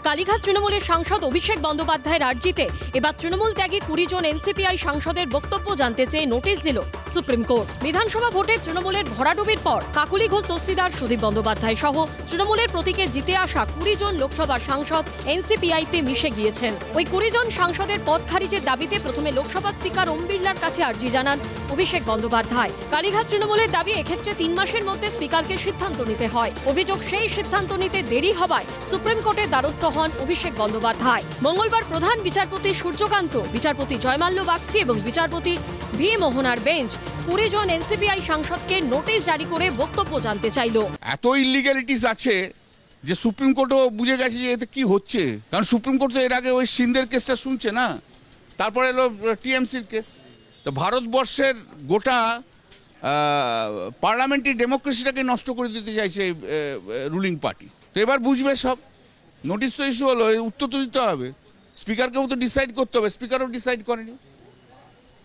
কালীঘাট তৃণমূলের সাংসদ অভিষেক বন্দ্যোপাধ্যায়ের আর্জিতে এবার তৃণমূল ত্যাগী 20 জন এনসিপিআই সাংসদের বক্তব্য জানতে চেয়ে নোটিশ দিল সুপ্রিম কোর্ট। বিধানসভা ভোটে তৃণমূলের ভরাডুবির পর কাকলি ঘোষ দস্তিদার সুদীপ বন্দ্যোপাধ্যায় সহ তৃণমূলের প্রতীকে জিতে আসা 20 জন লোকসভা সাংসদ এনসিপিআইতে মিশে গিয়েছেন। ওই 20 জন সাংসদের পদ খারিজের দাবিতে প্রথমে লোকসভা স্পিকার ওম বিড়লার কাছে আর্জি জানান অভিষেক বন্দ্যোপাধ্যায়। কালীঘাট তৃণমূলের দাবি এক্ষেত্রে 3 মাসের মধ্যে স্পিকারকে সিদ্ধান্ত নিতে হয়। অভিযোগ সেই সিদ্ধান্ত নিতে দেরি হওয়ায় সুপ্রিম কোর্টের দ্বারস্থ হন অভিষেক বন্দ্যোপাধ্যায়। মঙ্গলবার প্রধান বিচারপতি সূর্যকান্ত, বিচারপতি জয়মাল্য বাগচি এবং বিচারপতি ভি মোহনার বেঞ্চ 20 জন এনসিপিআই সাংসদকে নোটিশ জারি করে বক্তব্য জানতে চাইল। এত ইলিগ্যালিটিস আছে যে সুপ্রিম কোর্টও বুঝে গেছে যে এতে কি হচ্ছে, কারণ সুপ্রিম কোর্ট তো এর আগে ওই সিন্ধের কেসটা শুনছে না, তারপরে এলো টিএমসির কেস। তো ভারতবর্ষের গোটা পার্লামেন্টারি ডেমোক্রেসিটাকে নষ্ট করে দিতে চাইছে রুলিং পার্টি। তো এবার বুঝবে সব। নোটিশ তো ইস্যু হলো, উত্তর তো দিতে হবে, স্পিকারকেও তো ডিসাইড করতে হবে, স্পিকারও ডিসাইড করেনি,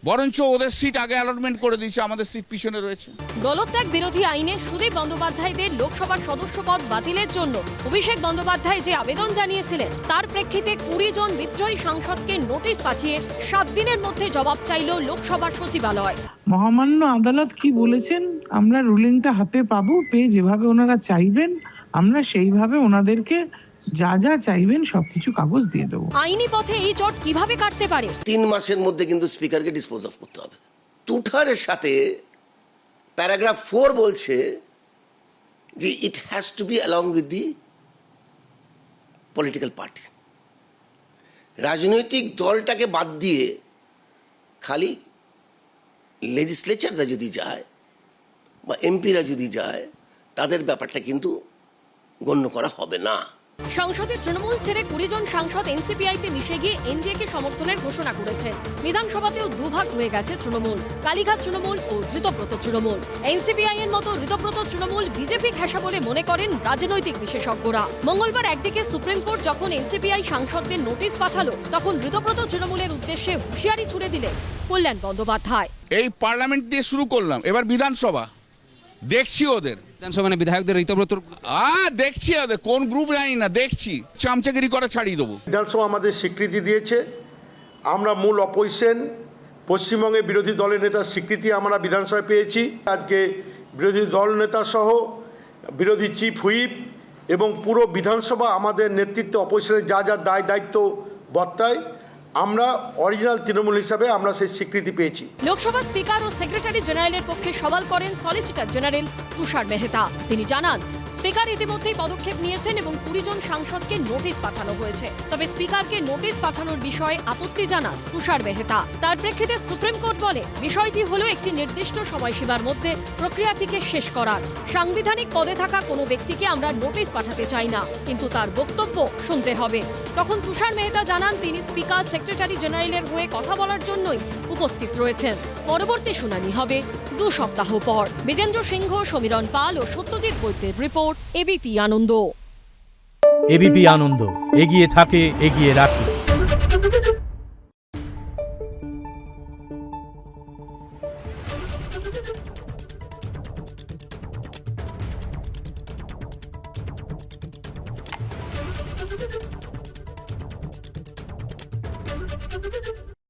বরঞ্চ ওদের সিট আগে অ্যালটমেন্ট করে দিয়েছে, আমাদের সিট পিছনে রয়েছে। দলত্যাগ বিরোধী আইনে সুদীপ বন্দ্যোপাধ্যায়দের লোকসভার সদস্য পদ বাতিলের জন্য অভিষেক বন্দ্যোপাধ্যায় যে আবেদন জানিয়েছিলেন তার প্রেক্ষিতে 20 জন বিদ্রোহী সাংসদকে নোটিশ পাঠিয়ে 7 দিনের মধ্যে জবাব চাইল লোকসভার সচিবালয়। মহামান্য আদালত কি বলেছেন, আমরা রুলিংটা হাতে পাবো, পেয়ে যেভাবে ওনারা চাইবেন আমরা সেইভাবে ওনাদেরকে যা যা চাইবেন সবকিছু কাগজ দিয়ে দেবো। আইনি পথে এই জট কিভাবে কাটতে পারে? 3 মাসের মধ্যে কিন্তু স্পিকারকে ডিসপোজ অফ করতে হবে। তুঠারের সাথে প্যারাগ্রাফ 4 বলছে যে it has to be along with the political party. রাজনৈতিক দলটাকে বাদ দিয়ে খালি লেজিসলেচাররা যদি যায় বা এমপিরা যদি যায় তাদের ব্যাপারটা কিন্তু গণ্য করা হবে না। সংসদে তৃণমূল ছেড়ে 20 জন সাংসদ এনসিপিআইতে মিশে গিয়ে এনডিএকে সমর্থনের ঘোষণা করেছে। বিধানসভাতেও দুভাগ হয়ে গেছে তৃণমূল, কালীঘাট তৃণমূল ও ঋতব্রত তৃণমূল। এনসিপিআই এর মতো ঋতব্রত তৃণমূল বিজেপি ঘেঁষা বলে মনে করেন রাজনৈতিক বিশেষজ্ঞরা। মঙ্গলবার একদিকে সুপ্রিম কোর্ট যখন এনসিপিআই সাংসদদের নোটিশ পাঠালো, তখন ঋতব্রত তৃণমূলের উদ্দেশ্যে হুঁশিয়ারি ছুড়ে দিলেন কল্যাণ বন্দ্যোপাধ্যায়। এই পার্লামেন্ট দিয়ে শুরু করলাম, এবার বিধানসভা দেখছি ওদের বিধানসভা মানে বিধায়কদের ঋতব্রত দেখছি ওদের কোন গ্রুপ জানি না, দেখছি চামচাগিরি করা ছাড়িয়ে দেবো। বিধানসভা আমাদের স্বীকৃতি দিয়েছে, আমরা মূল অপোজিশন, পশ্চিমবঙ্গে বিরোধী দলের নেতার স্বীকৃতি আমরা বিধানসভায় পেয়েছি। আজকে বিরোধী দল নেতা সহ বিরোধী চিফ হুইপ এবং পুরো বিধানসভা আমাদের নেতৃত্বে অপোজিশনের যা যা দায় দায়িত্ব বর্তায়, আমরা অরিজিনাল তৃণমূল হিসাবে আমরা সেই স্বীকৃতি পেয়েছি। লোকসভা স্পিকার ও সেক্রেটারি জেনারেলের পক্ষে সওয়াল করেন সলিসিটর জেনারেল তুষার মেহতা। তিনি জানান, স্পিকার ইতিমধ্যেই পদক্ষেপ নিয়েছেন এবং 20 জন সাংসদকে নোটিশ পাঠানো হয়েছে। তবে স্পিকারকে নোটিশ পাঠানোর বিষয়ে আপত্তি জানান তুষার মেহতা। তার প্রেক্ষিতে সুপ্রিম কোর্ট বলে, বিষয়টি হলো একটি নির্দিষ্ট সময়সীমার মধ্যে প্রক্রিয়াটিকে শেষ করার। সাংবিধানিক পদে থাকা কোনো ব্যক্তিকে আমরা নোটিশ পাঠাতে চাই না, কিন্তু তার বক্তব্য শুনতে হবে। তখন তুষার মেহতা জানান, তিনি স্পিকার সেক্রেটারি জেনারেলের হয়ে কথা বলার জন্যই উপস্থিত রয়েছেন। পরবর্তী শুনানি হবে 2 সপ্তাহ পর। বিজেন্দ্র সিংহ, সমীরণ পাল ও সত্যজিৎ বৈদ্যের রিপোর্ট, এবিপি আনন্দ। এবিপি আনন্দ, এগিয়ে থাকে, এগিয়ে রাখে।